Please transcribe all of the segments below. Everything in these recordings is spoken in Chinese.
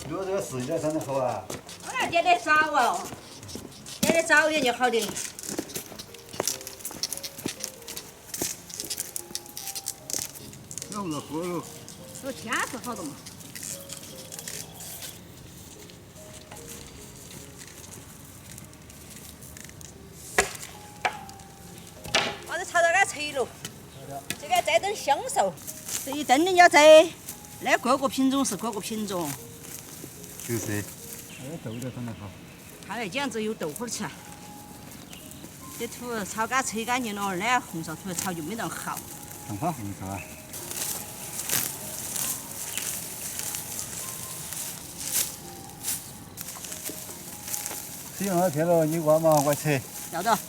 有这个时间才能好啊。我要点得早哦，点得早一点就好的。那我喝了。说天是好的嘛。把这炒到给它脆了，这个再等香熟，这一炖人家在，那各个品种是各个品种。就是，那个豆豆长得好。看来简直有豆花吃。这土炒给它吹干净了，那红烧土炒就没那么好。正好红烧啊。使用好片了，你挖嘛快扯。要得。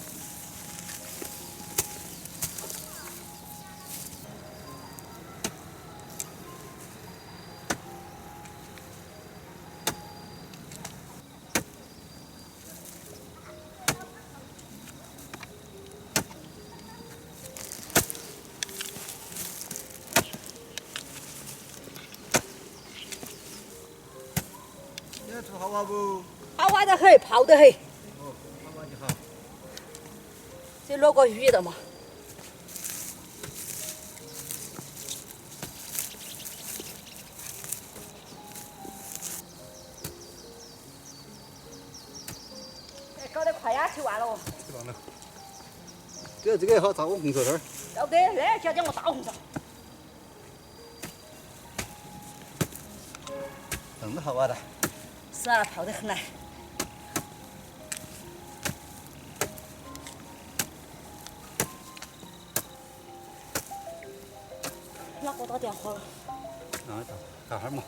这个土好挖不？好挖得很，泡得很。哦，好挖就好。这落个雨的嘛。搞得快呀，吃完了哦。吃完了。这个好炸个红烧摊儿。要得，那叫点我大红烧。真的好挖的。是啊，泡得很来。哪个打电话了？啊，干哈嘛？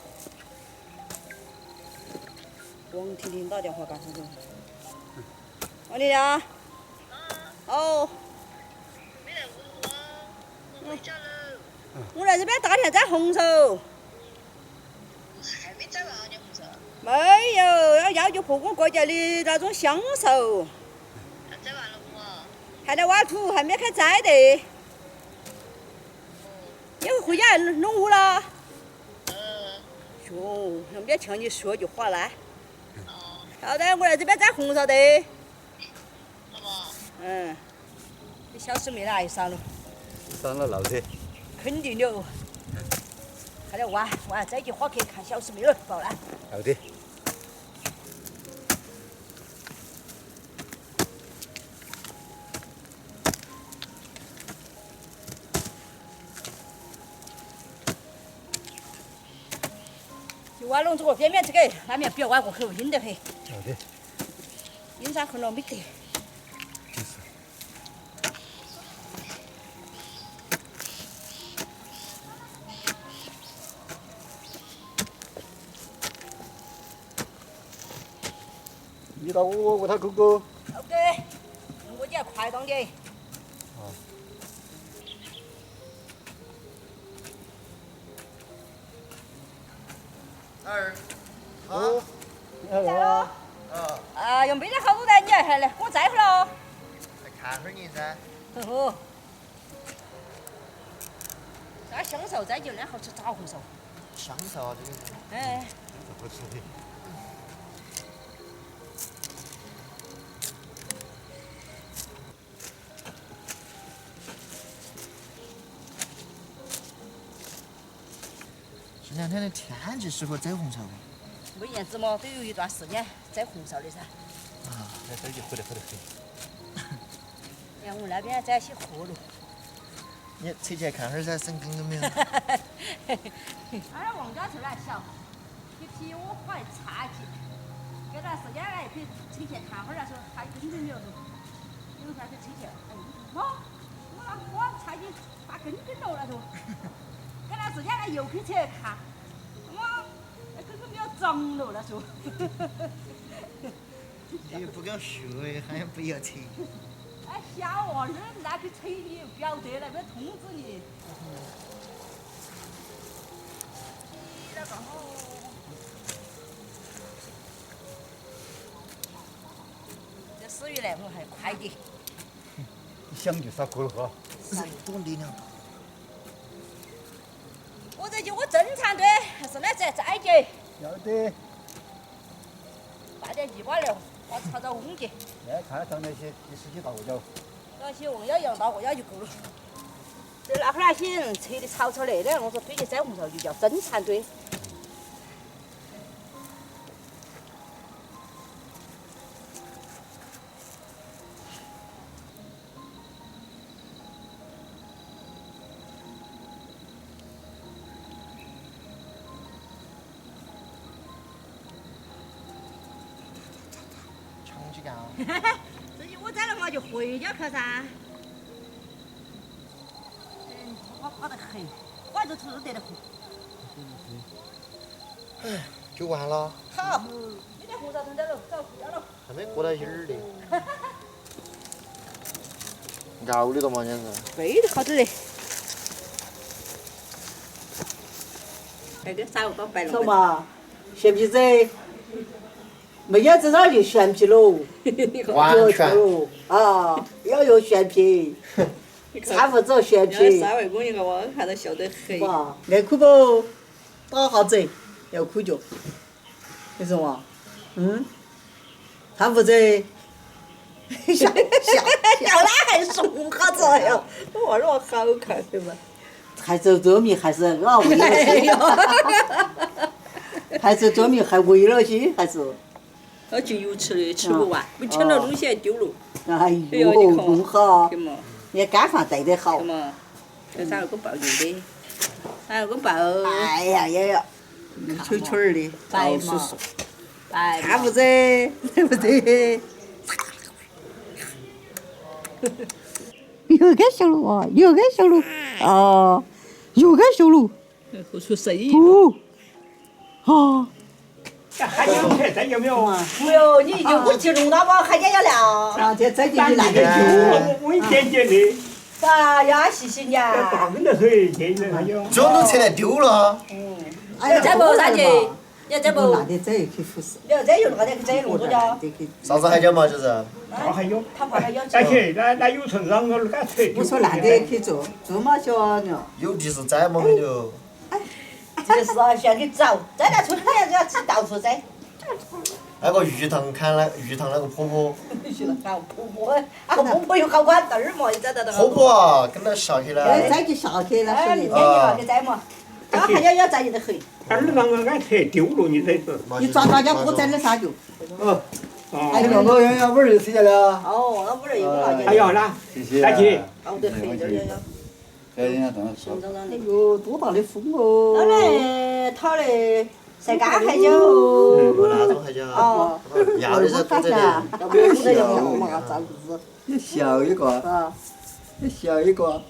王婷婷打电话干啥子？王丽呀。哦。没来屋啊，我回家了。我来这边大田摘红薯。还没摘完啊，你红薯？没有，要求破我国家的那种香薯，要摘完了不啊？还在挖土，还没开摘的。你回家弄屋了？哟，那没听你说句话来。好的，我来这边摘红烧的。好不？你小师妹哪又上了？上了老的。肯定的。快点挖，摘起花去看小师妹了，报来。好的。就挖弄这个边边这个，那面不要挖过后，硬得很。好的。硬上很了没得。就是。你到我屋头哥哥。好的，我就要快当的。好。二。哦。你好啊。啊。又没得好多的，你还来，我摘回了。来看会儿你噻。哦。摘香烧摘就那好吃，炸红烧。香烧啊，这个是。哎。好吃的。这两天的天气适合摘红烧吗？每年子嘛都有一段时间摘红烧的噻。啊，那这就喝得很。你看我们那边摘些河了。你扯起来看会儿噻，省根都没有。俺王家头来小，一批我把插起，这段时间俺也可以扯起来看会儿，说还根都没有了，有啥子扯起来？哎，我那花插起发根了，那说，这段时间俺又可以扯来看，那根没有长了，那说。你不搞学，好像不要扯。哎，小娃儿那去催你又不要得了，没通知你。你那个好。这死鱼来我还快点。一想就少过了哈。多力量大。我这就我正常的，还是那摘摘的。要得。点一把料，我炒到瓮节，哎，看上那些第十几道椒，那些瓮要一样大个，也就够了。这那会儿还行，拆的炒那的，我说堆起腮红烧就叫真馋堆。长期干啊。这些我摘了嘛就回家去噻。我跑得很，我这头都得得很。就完了，好，你的红烧成这了，走，要了。还没过到一儿的。熬的了嘛，简直。背的好点嘞。那个啥，我摆了。走嘛，咸皮仔，没有在那儿就咸皮喽，完全。喽啊，要用咸皮，差不走咸皮。位公一个我看到笑得很。哇，爱哭不？打哈子要哭脚，你说嘛？他不走，笑，要哪还送哈子哟？我话说好看对吧？还走捉迷还是啊为了些，还走捉迷还为了些还是？要进油吃的，吃不完，没吃到东西还丢了。哎呦，弄好，对嘛？你干饭带得好对。嘛？这三个包油的，三个包。哎呀，也要吹吹儿的，白嘛叔叔，白看不着，对不对？又爱笑了啊！又爱笑了啊！又爱笑了，后出生意。不，啊！还有菜真有没有？没有，你就不去弄它吧，还要料。上天再进去那点我稳健健的，啥呀？谢谢你啊！棒得很，健的还有。这都车来丢了。哎呀，再不啥去？要再不，那点再去服侍，你要再用那点再弄多家。啥子海椒嘛，就是。啊还有，他怕他要而且那有成让我那菜我说烂的去做，做嘛小鸟。有的是摘嘛很牛。这个是啊，需要给找，摘来出来要去到处摘。那个鱼塘看那鱼塘那个婆婆，去了，看婆婆，啊婆婆又好管灯儿嘛，又摘到那个。婆婆啊，跟那下去了。再去下去那哎，是的。明天就要去摘嘛，这还要摘得很。但是让我俺菜丢了，你再说。你抓大家锅摘的啥就？哦。哎，那个要不儿就吃下了。哦，那不是有辣椒。还要啦，谢谢。再去。好得很，这要。哎，人家这样说。哎呦，多大的风哦！那嘞，他嘞，晒干海椒。哦，那种海椒。哦。要的是多着点。要不然不得要嘛，咋子？你笑一个，啊，你笑一个。